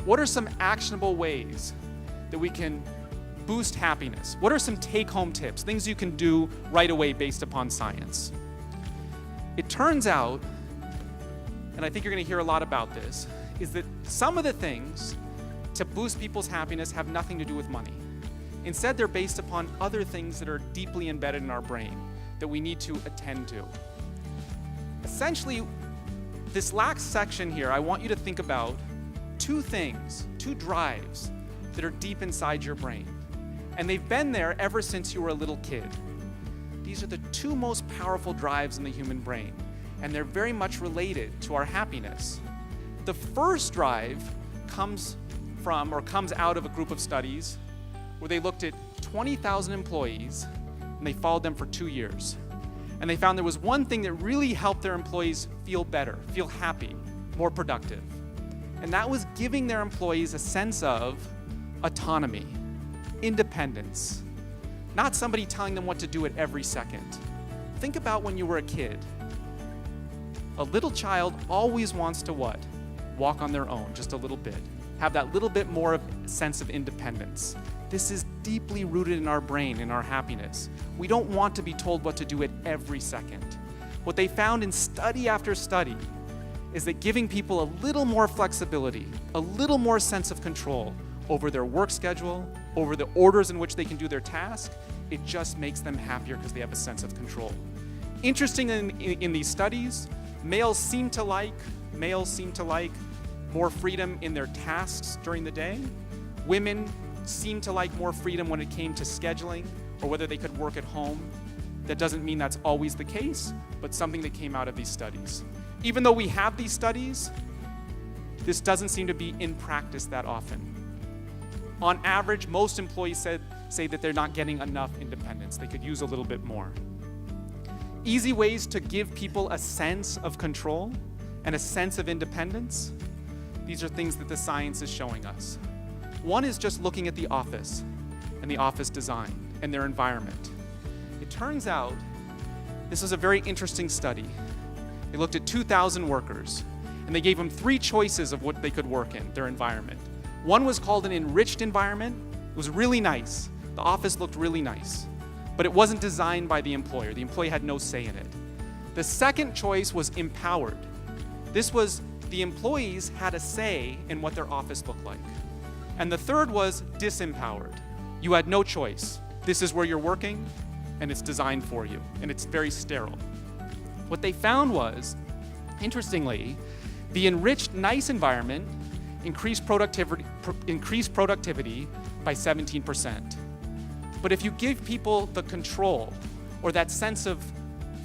what are some actionable ways that we can boost happiness? What are some take-home tips, things you can do right away based upon science? It turns out, and I think you're going to hear a lot about this, is that some of the things to boost people's happiness have nothing to do with money. Instead, they're based upon other things that are deeply embedded in our brain that we need to attend to. Essentially, this last section here, I want you to think about two things, two drives that are deep inside your brain. And they've been there ever since you were a little kid. These are the two most powerful drives in the human brain, and they're very much related to our happiness. The first drive comes out of a group of studies where they looked at 20,000 employees and they followed them for 2 years. And they found there was one thing that really helped their employees feel better, feel happy, more productive. And that was giving their employees a sense of autonomy, independence, not somebody telling them what to do at every second. Think about when you were a kid. A little child always wants to what? Walk on their own just a little bit, have that little bit more of a sense of independence. This is deeply rooted in our brain, in our happiness. We don't want to be told what to do at every second. What they found in study after study is that giving people a little more flexibility, a little more sense of control over their work schedule, over the orders in which they can do their task, it just makes them happier because they have a sense of control. Interesting in these studies, males seem to like more freedom in their tasks during the day. Women seem to like more freedom when it came to scheduling or whether they could work at home. That doesn't mean that's always the case, but something that came out of these studies. Even though we have these studies, this doesn't seem to be in practice that often. On average, most employees say that they're not getting enough independence. They could use a little bit more. Easy ways to give people a sense of control and a sense of independence. These are things that the science is showing us. One is just looking at the office and the office design and their environment. It turns out, this is a very interesting study. They looked at 2,000 workers and they gave them 3 choices of what they could work in, their environment. One was called an enriched environment. It was really nice. The office looked really nice, but it wasn't designed by the employer. The employee had no say in it. The second choice was empowered. This was the employees had a say in what their office looked like. And the third was disempowered. You had no choice. This is where you're working, and it's designed for you, and it's very sterile. What they found was, interestingly, the enriched, nice environment increased productivity by 17%. But if you give people the control or that sense of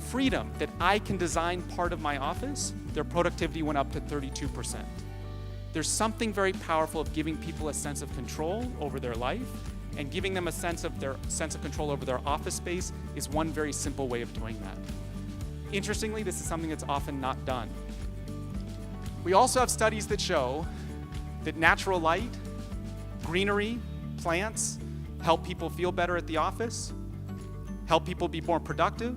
freedom that I can design part of my office, their productivity went up to 32%. There's something very powerful of giving people a sense of control over their life, and giving them a sense of control over their office space is one very simple way of doing that. Interestingly, this is something that's often not done. We also have studies that show that natural light, greenery, plants help people feel better at the office, help people be more productive,